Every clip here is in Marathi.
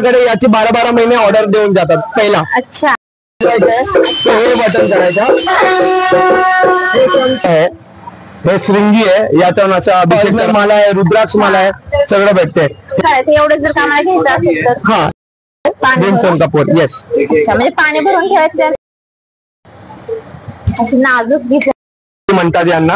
माझ्याकडे याची 12-12 महिने ऑर्डर देऊन जातात पहिला। अच्छा, हे बटन करायचं, हे श्रृंगी आहे, याच्यावर असा अभिषेक माला आहे, रुद्राक्ष माला आहे, सगळं भेटते। एवढं जर कामाला घ्यायचं असेल तर हा भीमसेन कपूर, येस। अच्छा, म्हणजे पाणी भरून ठेवायचं, नाजूक डिझाइन म्हणतात यांना।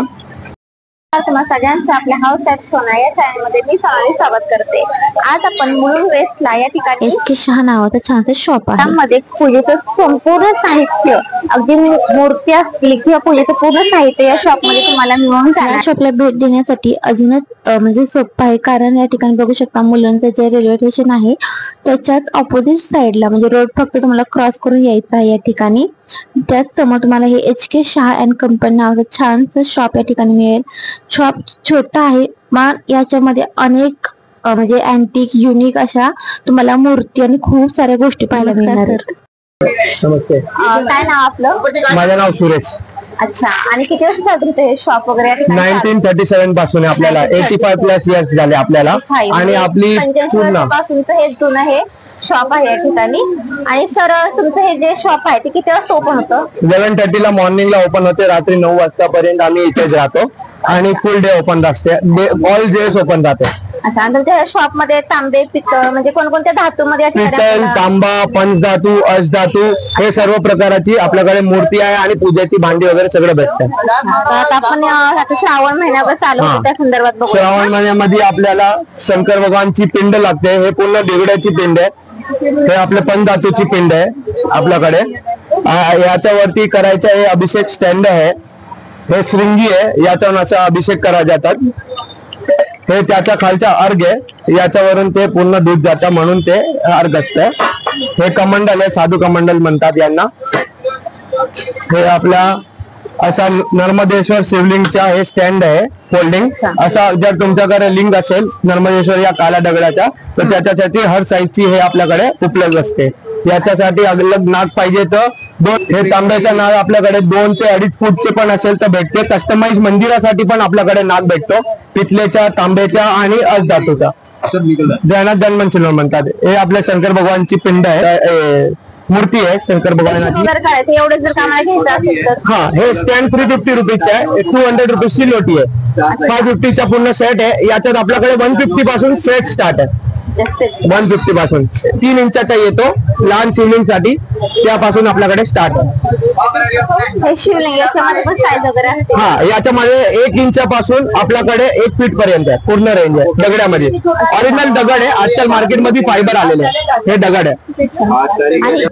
तुम्हाला सगळ्यांचं आपल्या हाऊस ॲट सोना या चॅनलमध्ये मी सोनाली स्वागत करते। आज आपण मुलुंड वेस्टला या ठिकाणी HK शहा नावाचं छानसं शॉप आहे। त्यामध्ये पूजेचं संपूर्ण साहित्य, अगदी मूर्ती असतील किंवा पूजेचं पूर्ण साहित्य या शॉप मध्ये तुम्हाला मिळून जाणार। या शॉपला भेट देण्यासाठी अजूनच म्हणजे सोपं आहे, कारण या ठिकाणी बघू शकता मुलुंडचं जे रेल्वे स्टेशन आहे त्याच्याच ऑपोजिट साइडला, म्हणजे रोड फक्त तुम्हाला क्रॉस करून यायचं आहे या ठिकाणी। त्याच समोर तुम्हाला हे HK शहा अँड कंपनी नावाचं छानसं शॉप या ठिकाणी मिळेल। शॉप छोटा आहे, मग याच्यामध्ये अनेक म्हणजे अँटिक युनिक अशा तुम्हाला मूर्ती आणि खूप साऱ्या गोष्टी पाहायला मिळणार आहेत। नमस्ते, काय नाव आपलं? माझं नाव सुरेश। अच्छा, आणि किती वर्ष झाले तुमचं हे शॉप वगैरे? 1937 पासून आपल्याला 85+ इयर्स झाले आपल्याला, आणि आपली पूर्ण पासूनचं हे जुनं हे शॉप आहे या ठिकाणी। आणि सर तुमचं हे जे शॉप आहे ते किती वाजता ओपन होतं? 11:30 ला मॉर्निंगला ओपन होते, रात्री 9 वाजतापर्यंत आम्ही इथेच राहतो, आणि फुल डे ओपन असते, ऑल डेज ओपन राहते। अच्छा, आणि तुमच्या शॉप मध्ये तांबे, पितळ म्हणजे कोणकोणत्या धातू मध्ये? पितळ, तांबा, पंचधातू, अष्टधातू हे सर्व प्रकाराची आपल्याकडे मूर्ती आहे, आणि पूजेची भांडी वगैरे सगळं भेटतं। आता आपण श्रावण महिन्यावर चालू होतं त्या संदर्भात बघू। श्रावण महिन्यामध्ये आपल्याला शंकर भगवानची पिंड लागते, हे पूर्ण दिगड्याची पिंड आहे, हे आपले पंचधातूची पिंड आहे आपल्याकडे। याच्यावरती करायचं हे अभिषेक स्टँड आहे, हे श्रृंगी आहे, याच्यावर असा अभिषेक करा जातात। हे त्याच्या खालचा अर्घ आहे, याच्यावरून ते पूर्ण दूध जातं, म्हणून ते अर्घ असतं। हे कमंडल आहे, साधू कमंडल म्हणतात यांना। हे आपला असा नर्मदेश्वर शिवलिंगचा हे स्टँड आहे फोल्डिंग। असा जर तुमच्याकडे लिंग असेल नर्मदेश्वर या काळ्या दगडाचा, तर त्याच्यासाठी हर साईजची हे आपल्याकडे उपलब्ध असते। याच्यासाठी अलग नाग पाहिजे तर हे तांब्याचा नाग आपल्याकडे 2 ते 2.5 फूटचे पण असेल तर भेटते। कस्टमाइज मंदिरासाठी पण आपल्याकडे नाग भेटतो, पितलेच्या, तांब्याच्या आणि अष्टधातूचा, ज्यांना जन्मसिल्वर म्हणतात। हे आपल्या शंकर भगवानची पिंड आहे, मूर्ती आहे शंकर भगवानाची। एवढं जर कामाला घ्यायचं असेल तर हा, हे स्टँड 350 रुपीजचे आहे, 200 रुपीजची लोटी आहे, 550चा पूर्ण सेट आहे। याच्यात आपल्याकडे 150 पासून सेट स्टार्ट आहे, 150 पासून 3 इंचाचा येतो लहान शिवलिंग साठी, त्यापासून आपल्याकडे स्टार्ट आहे। शिवलिंग याच्यामध्ये पण साईज वगैरे असते? हा, याच्यामध्ये 1 इंचापासून आपल्याकडे 1 फीट पर्यंत आहे, पूर्ण रेंज आहे दगडामध्ये। ओरिजिनल दगड आहे, आजकाल मार्केटमध्ये फायबर आलेले आहे, हे दगड आहे।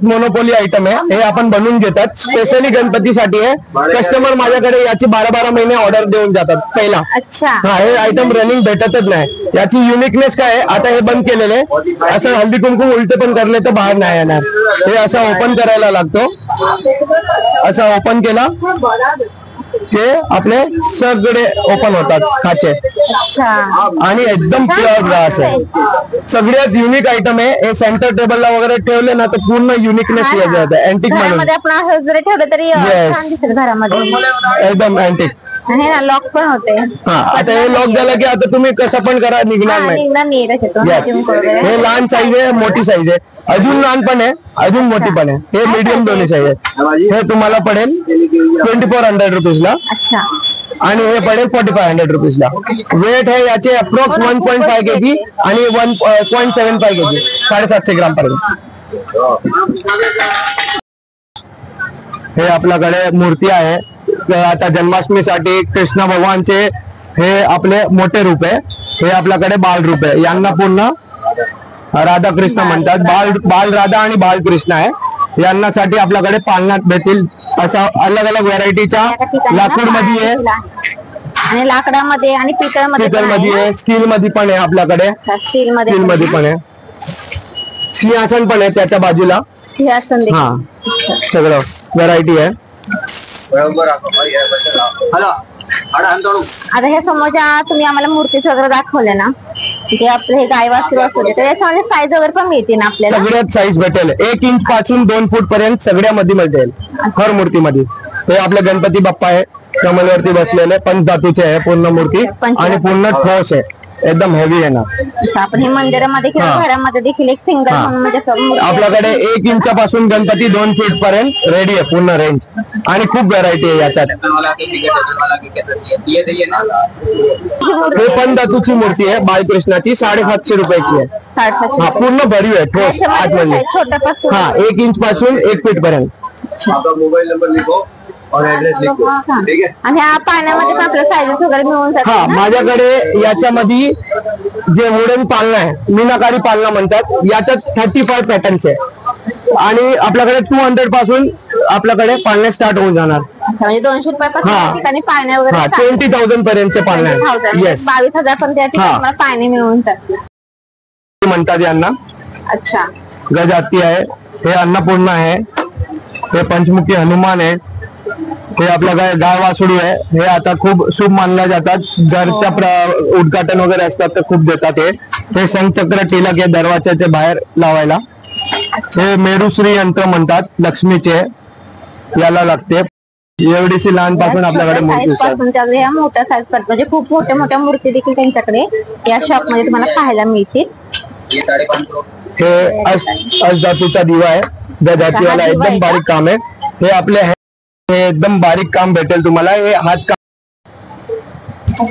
मोनोपोली आयटम आहे, हे आपण बनवून घेतात, स्पेशली गणपतीसाठी आहे। कस्टमर माझ्याकडे याची 12-12 महिने ऑर्डर देऊन जातात पहिला। अच्छा, हा, हे आयटम रनिंग भेटतच नाही। याची युनिकनेस काय आहे, आता हे बंद केलेले, असं हल्दी कुंकू उलटे पण करले तर बाहेर नाही येणार, हे असं ओपन करायला लागतो। असं ओपन केला ते आपले सगळे ओपन होतात खाचे, आणि एकदम प्युअर ग्लास आहे। सगळ्यात युनिक आयटम आहे हे, सेंटर टेबलला वगैरे ठेवले ना तर पूर्ण युनिकनेस येते, अँटिक म्हणून आपण जरी ठेवलं तरी छान दिसेल घरामध्ये, एकदम अँटिक। लॉक पण होते। हा, आता हे लॉक झालं की आता तुम्ही कसं पण करा, निघणार नाही। हे लहान साईज आहे, मोठी साईज आहे, अजून लहान पण आहे, अजून मोठी पण आहे, हे मीडियम दोन्ही साईज आहे। हे तुम्हाला पडेल 2400 रुपीजला, आणि हे पडेल 4500 रुपीजला। वेट आहे याचे अप्रॉक्स 1.5 kg आणि 1.75 kg, 750 ग्राम पर्यंत। हे आपल्याकडे मूर्ती आहे, आता जन्माष्टमीसाठी कृष्ण भगवानचे हे आपले मोठे रूप आहे, हे आपल्याकडे बाल रूप आहे, यांना पूर्ण राधा कृष्ण म्हणतात। बाल राधा आणि बाल कृष्ण आहे, यांना साठी आपल्याकडे पालनात भेटतील अशा अलग अलग व्हरायटीच्या लाकूड मध्ये आहे, आणि लाकडामध्ये आणि पितळ मध्ये आहे, स्टील मध्ये पण आहे आपल्याकडे, स्टील मध्ये पण आहे, सिंहासन पण आहे त्याच्या बाजूला, हा सगळं व्हरायटी आहे। आता हे समोरच्या तुम्ही आम्हाला मूर्ती वगैरे दाखवले ना, ते आपले हे गाय वासरू असते, तर याच्यामध्ये साईज वगैरे पण मिळते ना आपल्याला? सगळ्यात साईज भेटेल, 1 इंच पासून 2 फूट पर्यंत सगळ्यामध्ये मिळेल, हर मूर्तीमध्ये। हे आपले गणपती बाप्पा आहे, कमलवरती बसलेले, पंचधातूचे आहे पूर्ण मूर्ती, आणि पूर्ण ठोस आहे, एकदम हेवी आहे ना. आपण हे मंदिरामध्ये किंवा घरामध्ये देखील एक सिंगल म्हणून म्हणजे आपल्याकडे 1 इंचापासून गणपती 2 फीट पर्यंत रेडी आहे पूर्ण रेंज आणि खूप व्हरायटी आहे याच्यात. हे पण धातूची मूर्ती आहे बाळकृष्णाची 750 रुपयाची आहे. हा पूर्ण भरीव आहे ठोस आतमध्ये. हा 1 इंच पासून 1 फीट पर्यंत. मोबाईल नंबर लिखो और ऍड्रेस लिखो. ठीक आहे. आणि ह्या पाण्यामध्ये पण आपल्याला सायझेस वगैरे मिळून जातात. हा माझ्याकडे याच्यामध्ये जे वुडन पालना आहे मीनाकारी पालना म्हणतात याच्यात 35 पॅटर्न्स आहे आणि आपल्याकडे 200 पासून आपल्याकडे पालने स्टार्ट होऊन जाणार. म्हणजे 200 रुपयापासून ठिकाणी पाळणे वगैरे 20,000 पर्यंतचे पालने आहेत. 22,000 पर्यंत या ठिकाणी तुम्हाला पाळणे मिळून जातात म्हणतात यांना. अच्छा. गजाती आहे, हे अन्नपूर्णा आहे, हे पंचमुखी हनुमान आहे, हे आपल्याकडे गाय वासुडी आहे. हे आता खूप शुभ मानल्या जातात. घरच्या उद्घाटन वगैरे असतात तर खूप देतात. हे शंखचक्र टिलक आहे दरवाजाच्या बाहेर लावायला. हे मेरुश्री यंत्र म्हणतात लक्ष्मीचे, याला लागते. एवढीशी लहानपासून आपल्याकडे मूर्ती असतात. मोठ्या साईज म्हणजे खूप मोठ्या मोठ्या मूर्ती देखील त्यांच्याकडे या शॉप मध्ये तुम्हाला पाहायला मिळतील. हे अष्टधातूचा दिवा आहे, गजातीवाला एकदम बारीक काम आहे. हे आपले हे एकदम बारीक काम भेटेल तुम्हाला. हे हात काम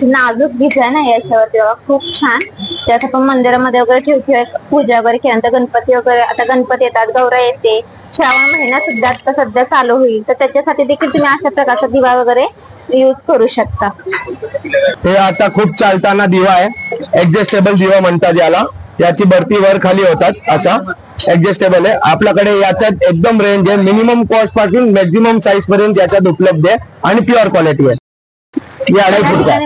नाजूक डिझाईन आहे याच्यावरती खूप छान. त्यात आपण मंदिरामध्ये वगैरे ठेवतो पूजा वगैरे केल्यानंतर गणपती वगैरे आता गणपती येतात, गौरा येते, श्रावण महिना सुद्धा आता सध्या चालू होईल तर त्याच्यासाठी देखील तुम्ही अशा प्रकारचा दिवा वगैरे यूज करू शकता. हे आता खूप चालताना दिवा आहे, ऍडजस्टेबल दिवा म्हणतात याला. याची भरती वर खाली होतात असा ऍडजस्टेबल आहे. आपल्याकडे याच्यात एकदम रेंज आहे, मिनिमम कॉस्ट पासून मॅक्झिमम साईज पर्यंत याच्यात उपलब्ध आहे आणि प्युअर क्वालिटी आहे.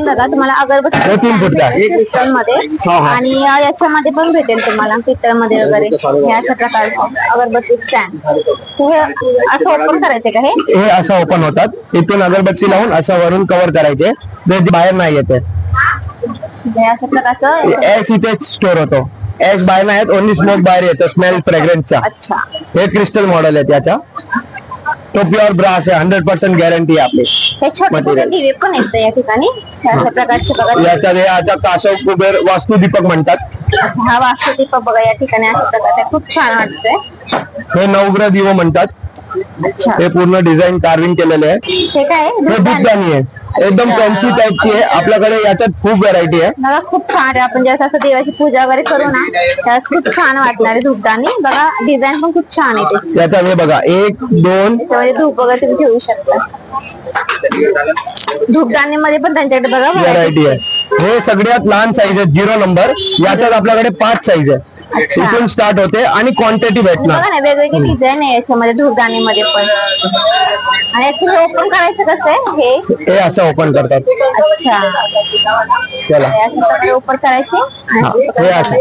बघा तुम्हाला अगरबत्ती 3 फूटचा पितळ मध्ये आणि याच्यामध्ये पण भेटेल तुम्हाला पितळ मध्ये वगैरे अशा प्रकारचं अगरबत्ती स्टँड. असं ओपन करायचे का? हे असं ओपन होतात, इथून अगरबत्ती लावून असं वरून कव्हर करायचे, बाहेर नाही येते. अशा प्रकारचं ऍश इथे स्टोर होतो. ऍश बाहेर नाही येत, ओनली स्मोक बाहेर येतो स्मेल फ्रेग्रन्सचा. अच्छा. हे क्रिस्टल मॉडेल आहे त्याचा. तो प्युअर ब्रास आहे, 100% गॅरंटी आहे आपली. हे छोटे छोटे दिवे पण आहेत या ठिकाणी अशा प्रकारचे बघा. याचा कासव कुबेर वास्तुदीपक म्हणतात. हा वास्तुदीपक बघा या ठिकाणी अशा प्रकारचे खूप छान वाटतंय. हे नवग्रह दिवं म्हणतात. हे पूर्ण डिझाईन कार्विंग केलेले आहे. हे काय? हे धूपदाणी आहे, एकदम फॅन्सी टाईपची आहे. आपल्याकडे याच्यात खूप व्हरायटी आहे. मला खूप छान आहे. आपण जेव्हा असं देवाची पूजा वगैरे करू ना त्याला खूप छान वाटणार आहे. धूपदाणी बघा, डिझाईन पण खूप छान आहे याचा. हे बघा 1, 2 त्याच्यामध्ये धूप वगैरे तुम्ही ठेवू शकता. धूपदाणी मध्ये पण त्यांच्याकडे बघा व्हरायटी आहे. हे सगळ्यात लहान साईज आहे 0 नंबर. याच्यात आपल्याकडे 5 साईज आहे. इथून स्टार्ट होते आणि क्वांटिटी भेटणार. बघा ना वेगवेगळी डिझाईन आहे याच्यामध्ये धूपदाणी मध्ये पण. आणि ऍक्च्युली ओपन करायचं कसं आहे? हे असं ओपन करतात. अच्छा. चला ओपन करायचे हे असं.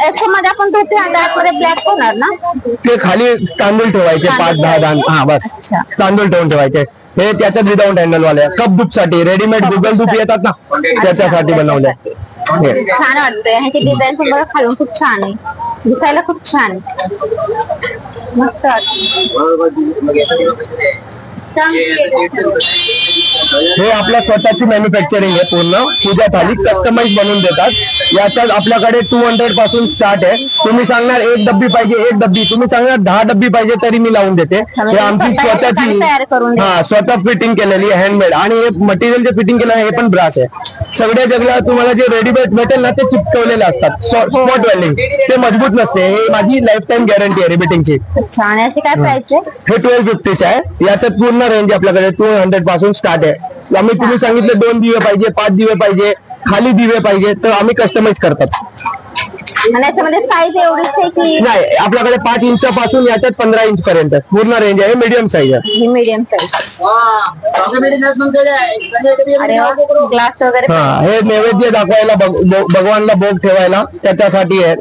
याच्यामध्ये आपण धूप मध्ये ब्लॅक होणार ना? ते खाली तांदूळ ठेवायचे 5-10 दाण. हा बस तांदूळ ठेवून ठेवायचे. हे त्याच्यात विदाउट हँडल वाले कप धूप साठी रेडीमेड गुगल धूप येतात ना त्याच्यासाठी बनवले. छान वाटतंय. ह्याची डिझाईन पण बघा खालून खूप छान आहे, दिसायला खूप छान आहे, मस्त हे आपल्या स्वतःची मॅन्युफॅक्चरिंग आहे. पूर्ण पूजा थाली कस्टमाइज बनवून देतात. याच्यात आपल्याकडे 200 पासून स्टार्ट आहे. तुम्ही सांगणार 1 डब्बी पाहिजे 1 डब्बी, तुम्ही सांगणार 10 डब्बी पाहिजे तरी मी लावून देते. हे आमची स्वतःची स्वतः फिटिंग केलेली हँडमेड. आणि हे मटेरियल जे फिटिंग केलं हे पण ब्रास आहे. सगळ्या जगाला तुम्हाला जे रेडीमेड भेटेल ना ते चिपकवलेले असतात. स्पॉट वेल्डिंग ते मजबूत नसते. हे माझी लाईफ टाइम गॅरंटी आहे रिबीटिंगची. काय प्राइस आहे? हे 1250 आहे. याच्यात पूर्ण रेंज आपल्याकडे 200 पासून स्टार्ट आहे. आम्ही तुम्ही सांगितले 2 दिवे पाहिजे 5 दिवे पाहिजे खाली दिवे पाहिजे तर आम्ही कस्टमाइज करतात. साईज एवढीच आहे की नाही? आपल्याकडे 5 इंचापासून याच्यात 15 इंच पर्यंत पूर्ण रेंज आहे. मीडियम साईज आहे. Medium size. ग्लास वगैरे. हा हे नैवेद्य दाखवायला भगवानला भोग ठेवायला त्याच्यासाठी आहे.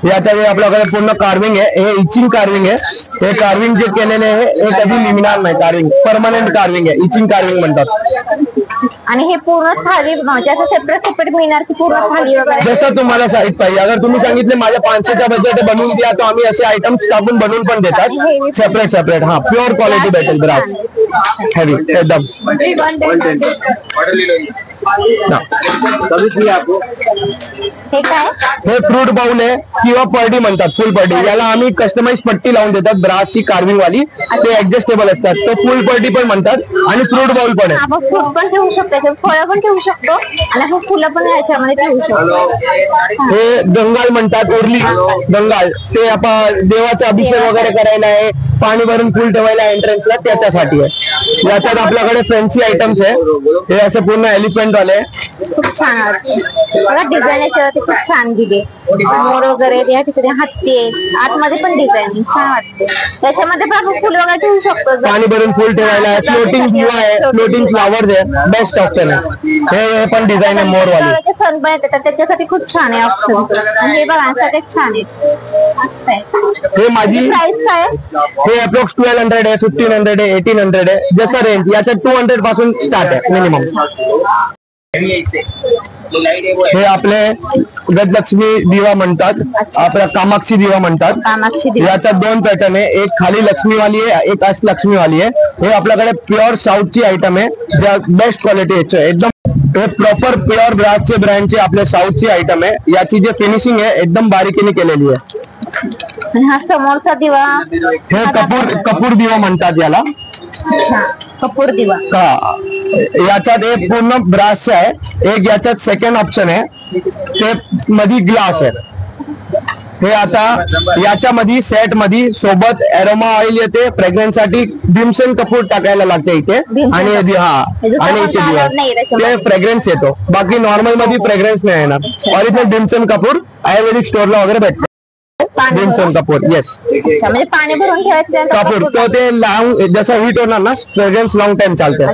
याच्यात आपल्याकडे पूर्ण कार्विंग आहे. हे इचिंग कार्विंग आहे. हे कार्विंग जे केलेले आहे हे कधी निघणार नाही. कार्विंग परमनंट कार्विंग आहे, इचिंग कार्विंग म्हणतात. आणि हे पूर्ण थाली म्हणजे असं सेपरेट मिळणार की पूर्ण थाली वगैरे जसं तुम्हाला साईज पाहिजे. अगर तुम्ही सांगितले माझ्या 500च्या बजेट बनवून द्या तर आम्ही असे आयटम्स टाकून बनवून पण देतात सेपरेट. हा प्युअर क्वालिटी भेटेल ब्रास. हेवी एकदम ना. हे काय हे फ्रूट बाउल आहे किंवा पर्डी म्हणतात, फुल पर्डी. याला आम्ही कस्टमाइज पट्टी लावून देतात ब्रासची कार्विंग वाली, ते ऍडजस्टेबल असतात. तो फुल पर्डी पण म्हणतात आणि फ्रूट बाउल पण आहे. आपण फ्रूट पण ठेवू शकतो, फळं पण ठेवू शकतो आणि आपण फुलं पण याच्यामध्ये ठेवू शकतो. हे गंगाल म्हणतात, उरली गंगाल, ते आपण देवाचा अभिषेक वगैरे करायला आहे, पाणी भरून फुल ठेवायला एंट्रन्सला, त्याच्यासाठी आहे. याच्यात आपल्याकडे फॅन्सी आयटम्स आहे. हे असं पूर्ण एलिफंट वाले, खूप छान वाटते बघा. डिझाईन याच्यावरती खूप छान दिली, मोर वगैरे या ठिकाणी हत्ती आहे, आतमध्ये पण डिझाईन छान वाटते. त्याच्यामध्ये पण आपण फुल वगैरे ठेवू शकतो, पाणी भरून फुल ठेवायला आहे. फ्लोटिंग दिवा आहे, फ्लोटिंग फ्लावर्स आहे, बेस्ट ऑप्शन आहे. हे पण डिझाईन आहे मोर वाली. सण पण येतात त्याच्यासाठी खूप छान आहे ऑप्शन. आणि हे बघा सगळ्यात छान आहे. हे माझी प्राइस काय आहे? हे अप्रॉक्स 1200 आहे, 1500 आहे, 1800 आहे, जसं रेंज. याच्यात 200 पासून स्टार्ट आहे मिनिमम. हे आपले गजलक्ष्मी दिवा म्हणतात, आपला कामाक्षी दिवा म्हणतात. कामाक्षी दिवा. याच्यात 2 पॅटर्न आहे, एक खाली लक्ष्मीवाली आहे, एक अष्टलक्ष्मीवाली आहे. हे आपल्याकडे प्युअर साऊथची आयटम आहे, ज्या बेस्ट क्वालिटी एकदम. हे प्रॉपर प्युअर ब्रासचे ब्रँडचे आपले साऊथची आयटम आहे. याची जे फिनिशिंग आहे एकदम बारीकीने केलेली आहे. हा समोरचा दिवा हे कपूर दिवा म्हणतात याला. कपूर दिवा का याच्यात हे पूर्ण ब्रासचे आहे. एक याच्यात सेकंड ऑप्शन आहे, ते मध्ये ग्लास आहे. हे आता याच्यामध्ये सेट मध्ये सोबत एरोमा ऑइल येते, प्रेग्नन्स साठी भीमसेन कपूर टाकायला लागते इथे. आणि आणि इथे दिवा ते फ्रेग्रन्स येतो. बाकी नॉर्मल मध्ये फ्रेग्रन्स नाही येणार. ओरिजिनल भीमसेन कपूर आयुर्वेदिक स्टोरला वगैरे भेटतो. भीमसेन कपूर येस, म्हणजे पाणी भरून ठेवायचं कपूर. तो ते लावून जसं हीट होणार ना, फ्रेग्रन्स लॉंग टाइम चालते.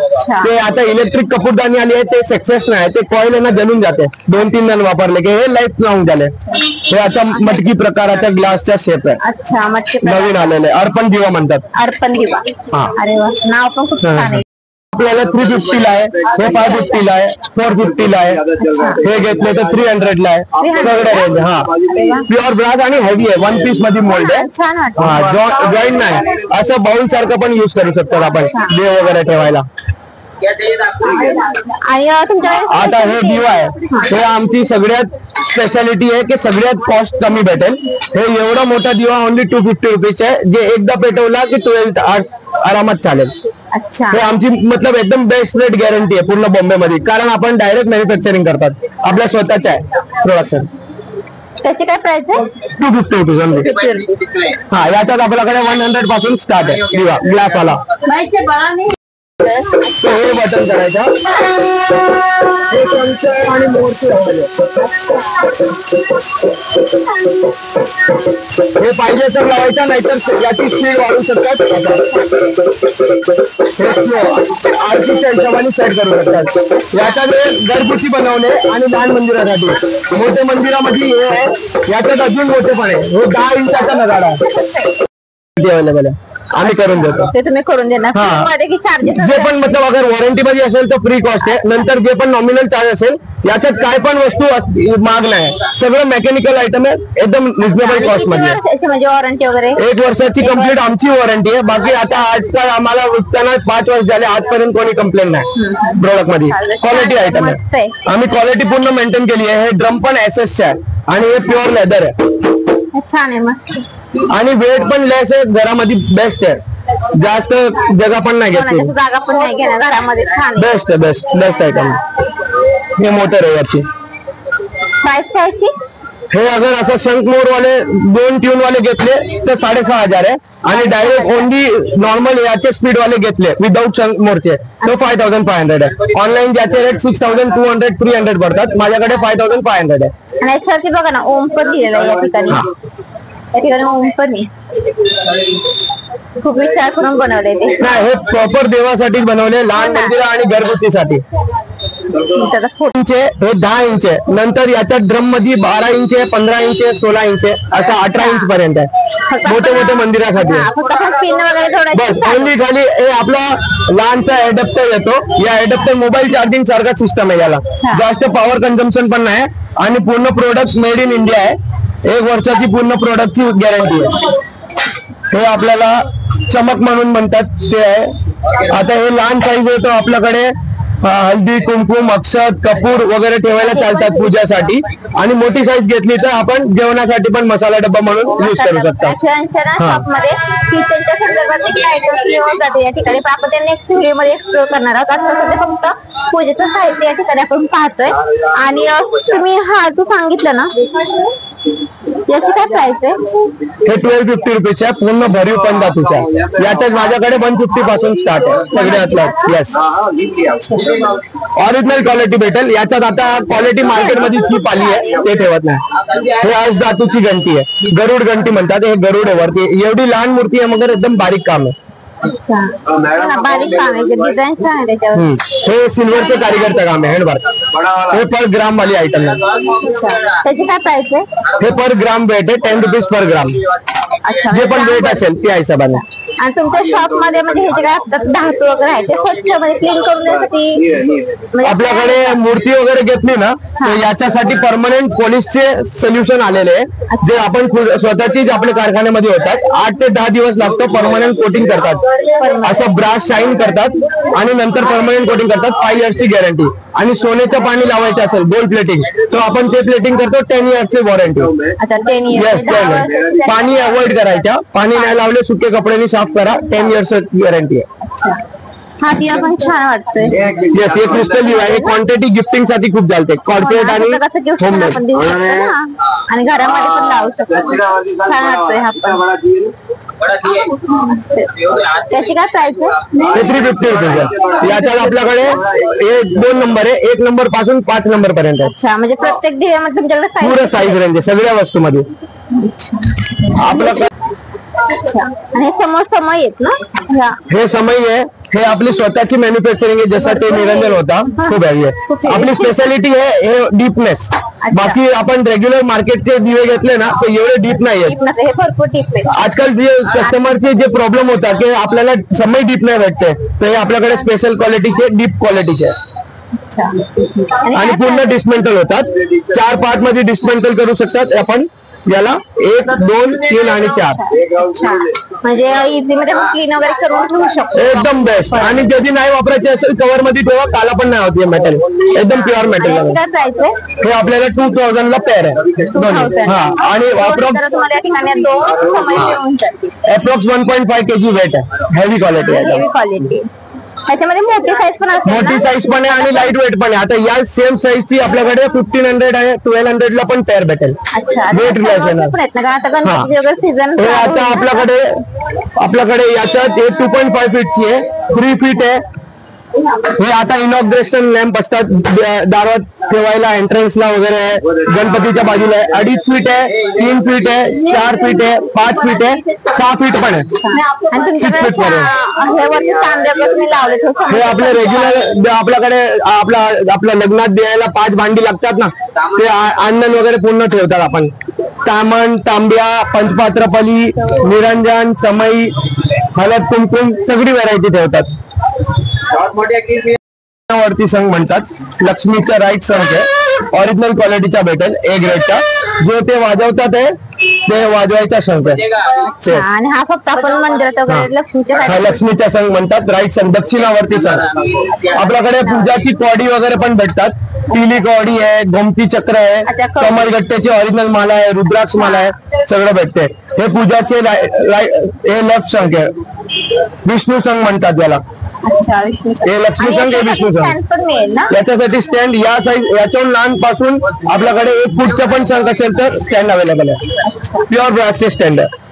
ते आता इलेक्ट्रिक कपूरदानी आली आहे, ते सक्सेस नाही, ते कॉईल आहे ना जलून जाते. 2-3 जण वापरले की हे लाईफ लॉंग झाले. हे आता मटकी प्रकाराच्या ग्लासच्या शेप आहे. अच्छा, मटकी नवीन आलेले अर्पण दिवा म्हणतात. अर्पण दिवा. अरे वा, नाव पण खूप छान आहे. आपल्याला 350 ला आहे, हे 550 ला आहे, 450 ला आहे. हे घेतले तर 300 ला आहे. सगळे रेंज. हा, प्युअर ब्रास आणि हेवी आहे, 1 पीस मध्ये मोल्ड आहे. छान हा, जॉईंट नाही, असं बाउल सारखं पण युज करू शकतात आपण देव वगैरे ठेवायला. आणि तुमच्याकडे आता हे दिवा आहे, हे आमची सगळ्यात स्पेशालिटी आहे की सगळ्यात कॉस्ट कमी भेटेल. हे एवढा मोठा दिवा ओनली 250 रुपीज आहे, जे एकदा पेटवला की 12 आवर्स आरामात चालेल. अच्छा, हे आमची मतलब एकदम बेस्ट रेट गॅरंटी आहे पूर्ण बॉम्बे मध्ये, कारण आपण डायरेक्ट मॅन्युफॅक्चरिंग करतात, आपल्या स्वतःच्या आहे प्रोडक्शन. त्याची काय प्राइस आहे? 250 रुपीज ओनली. हा, याच्यात आपल्याकडे 100 पासून स्टार्ट आहे दिवा ग्लास वाला. हे बटन करायचं आणि हे पाहिजे तर लावायचं, नाहीतर याची स्पीड वाढवू शकतात. आरतीच्या हिशोबाने सेट करू शकतात. याच्यात घरगुती बनवले आणि लहान मंदिरासाठी. मोठ्या मंदिरामध्ये हे आहे, याच्यात अजून मोठे पण आहे. हे 10 इंचाचा नगाडा अवेलेबल आहे, आम्ही करून देतो. ते तुम्ही करून देणार की चार्जेस? जे पण मतलब अगर वॉरंटी मध्ये असेल तर फ्री कॉस्ट आहे. नंतर जे पण नॉमिनल चार्ज असेल, याच्यात काय पण वस्तू महाग नाही, सगळं मेकॅनिकल आयटम आहे, एकदम रिझनेबल कॉस्ट मध्ये. म्हणजे वॉरंटी वगैरे 1 वर्षाची कम्प्लीट आमची वॉरंटी आहे. बाकी आता आजकाल आम्हाला विकताना 5 वर्ष झाले, आजपर्यंत कोणी कंप्लेंट नाही प्रोडक्ट मध्ये. क्वालिटी आयटम आहे, आम्ही क्वालिटी पूर्ण मेंटेन केली आहे. हे ड्रम पण एसएस चे आहे आणि हे प्युअर लेदर आहे. छान आहे मस्त. आणि वेट पण लेस आहे, घरामध्ये बेस्ट आहे, जास्त जगा पण नाही घेतली, जागा पण नाही घेणार घरामध्ये. छान, बेस्ट आहे, बेस्ट आयटम. हे मोटर आहे याची. प्राइस कायची? हे अगर असं शंख मोर वाले 2 ट्यून वाले घेतले तर 6,500 आहे. आणि डायरेक्ट ओनली नॉर्मल याचे स्पीड वाले घेतले विदाउट शंख मोरचे तो 5,500 आहे. ऑनलाईन ज्याचे रेट 6,200 300 पडतात, माझ्याकडे 5,500 आहे. आणि याच्यावरती बघा ना ओम पण दिलेला आहे या ठिकाणी. या ठिकाणी ओम पण आहे. खूप विचार करून बनवले ते. नाही, हे प्रॉपर देवासाठी बनवले, लहान मंदिर आणि घरगुतीसाठी. हे 10 इंच आहे. नंतर याच्या ड्रम मध्ये 12 इंच आहे, 15 इंच आहे, 16 इंच आहे, असं 18 इंच पर्यंत आहे. मोठे मंदिरासाठी बस. ओनली खाली हे आपला लहानचा एडॅप्टर येतो. या एडॅप्टर मोबाईल चार्जिंग सारखा सिस्टम आहे. याला जास्त पॉवर कन्झम्पशन पण नाही आणि पूर्ण प्रोडक्ट मेड इन इंडिया आहे. 1 वर्षाची पूर्ण प्रोडक्टची गॅरंटी आहे. हे आपल्याला चमक म्हणून म्हणतात ते आहे. आता हे लहान साईज येतो आपल्याकडे हल्दी कुंकुम अक्षत कपूर वगैरे ठेवायला चालतात पूजासाठी, आणि मोठी साईज घेतली तर आपण जेवणासाठी पण मसाला डब्बा म्हणून युज करू शकतो. शॉपमध्ये किचनच्या संदर्भात मिळून जाते या ठिकाणी, पण आपण त्या नेक्स्ट व्हिडिओ मध्ये एक्सप्लोर करणार आहोत. आता सध्या फक्त पूजेचं साहित्य या ठिकाणी आपण पाहतोय. आणि तुम्ही तू सांगितलं ना याची काय प्राइस आहे? हे 1250 रुपीचे आहे, पूर्ण भरीव पण धातूचा आहे. याच्यात माझ्याकडे 150 पासून स्टार्ट आहे सगळ्यातलं. येस, ओरिजिनल क्वालिटी भेटेल याच्यात. आता क्वालिटी मार्केटमध्ये चीप आली आहे ते ठेवत नाही. हे आज धातूची घंटी आहे, गरुड घंटी म्हणतात. हे गरुड आहे वरती, एवढी लहान मूर्ती आहे मगर एकदम बारीक काम आहे. बारीक काम आहे, डिझाईन छान आहे त्याच्यावर. हे सिल्वरचे कारीगरचं काम आहे, हँडवर्क. हे पर ग्राम वाली आयटम आहे. त्याची काय प्राइस आहे? हे पर ग्राम वेट आहे, 10 रुपीज पर ग्राम. जे पण वेट असेल त्या हिशोबाने. आणि तुमच्या शॉप मध्ये म्हणजे हे जे काय असतात धातू वगैरे आहे ते स्वच्छ म्हणजे क्लीन करून देण्यासाठी आपल्याकडे मूर्ती वगैरे घेतली ना तर याच्यासाठी परमनंट पॉलिशचे सोल्युशन आलेले आहे, जे आपण स्वतःचीच आपल्या कारखान्यामध्ये होतात. 8 ते 10 दिवस लागतो. परमनंट कोटिंग करतात, असं ब्रास शाईन करतात आणि नंतर परमनंट कोटिंग करतात. 5 इयर्सची गॅरंटी. आणि सोन्याचं पाणी लावायचं असेल गोल्ड प्लेटिंग तर आपण ते प्लेटिंग करतो, 10 इयर्सची वॉरंटी. येस, पाणी अवॉइड करायचं. पाणी नाही लावले सुके कपड्यांनी साफ करा, 10 इयर्स गॅरंटी आहे. हा दिवा पण छान वाटतोय. येस, हे क्रिस्टल दिवा आहे. क्वांटिटी गिफ्टिंग साठी खूप चालते, कॉर्पोरेट आणि होममेड. आणि घरामध्ये पण लावू शकतो. छान वाटतोय हा पण. त्याची काय प्राइस आहे? हे 350 रुपये. याच्यात आपल्याकडे 2 नंबर आहे, 1 नंबर पासून 5 नंबर पर्यंत. अच्छा, म्हणजे प्रत्येक दिव्यामध्ये तुमच्याकडे पुरं साईज रेंज आहे सगळ्या वस्तूमध्ये आपल्याकडे. आणि समोर समय येत ना, हे समय आहे. हे आपली स्वतःची मॅन्युफॅक्चरिंग आहे, जसं ते निरंजन होता खूप हॅवी आहे. आपली स्पेशालिटी आहे हे डीपनेस. बाकी आपण रेग्युलर मार्केटचे दिवे घेतले ना तर एवढे डीप नाही आहेत. हे भरपूर डीप आहे. आजकाल जे कस्टमरचे जे प्रॉब्लेम होता की आपल्याला समय डीप नाही भेटते, तर हे आपल्याकडे स्पेशल क्वालिटीचे डीप क्वालिटीचे आणि पूर्ण डिस्मेंटल होतात. 4 पार्ट मध्ये डिस्मेंटल करू शकतात आपण याला. 1, 2, 3 आणि 4 म्हणजे इझी मध्ये क्लीन वगैरे करून ठेवू शकतो. एकदम बेस्ट. आणि कधी नाही वापरायचे असेल कव्हर मध्ये ठेवा, काला पण नाही होती. मेटल एकदम प्युअर मेटल. काय प्राइस आहे? हे आपल्याला 2000 ला पेअर आहे दोन्ही. हा, आणि अप्रॉक्स 1.5 kg वेट आहे. हेवी क्वालिटी आहे. त्याच्यामध्ये मोठी साईज पण असते. मोठी साईज पण आहे आणि लाईट वेट पण आहे. आता या सेम साईजची आपल्याकडे 1500 आहे, 1200 ला पण पेअर भेटेल. Weight relation. हे आता आपल्याकडे याच्यात 2.5 फीटची आहे, 3 फीट आहे. हे आता इनॉग्रेशन लॅम्प असतात दारात ठेवायला, एंट्रन्सला वगैरे आहे, गणपतीच्या बाजूला आहे. 2.5 फीट आहे, 3 फीट आहे, 4 फीट आहे, 5 फीट आहे, 6 फीट पण आहे, 6 फीट पर्यंत. हे आपले रेग्युलर आपल्याकडे आपल्या लग्नात द्यायला 5 भांडी लागतात ना, ते अंदन वगैरे पूर्ण ठेवतात आपण. तामण, तांब्या, पंचपात्रपली, निरंजन, समई, हळद कुंकुम सगळी व्हरायटी ठेवतात. वरती संघ म्हणतात, लक्ष्मीचा राईट संघ आहे. ओरिजिनल क्वालिटीचा भेटेल, A ग्रेडचा. जो ते वाजवतात आहे ते वाजवायचा संघ आहे. आणि हा फक्त आपण मंदिरात वगैरे लक्ष्मीचा संघ म्हणतात, राईट संघ. दक्षिणावर्ती संघ. आपल्याकडे पूजाची कॉडी वगैरे पण भेटतात. पिली कॉडी आहे, गोमती चक्र आहे, कमलगट्ट्याची ओरिजिनल माला आहे, रुद्राक्ष माला आहे, सगळं भेटते. हे पूजाचे हे लेफ्ट संघ आहे. विष्णू संघ म्हणतात याला. हे लक्ष्मी संघ, हे विष्णू संघ. याच्यासाठी स्टँड या साईज याच्याहून लहान पासून आपल्याकडे 1 फूटचा पण संघ असेल तर स्टँड अवेलेबल आहे. प्युअर ब्रासचे स्टँड आहे.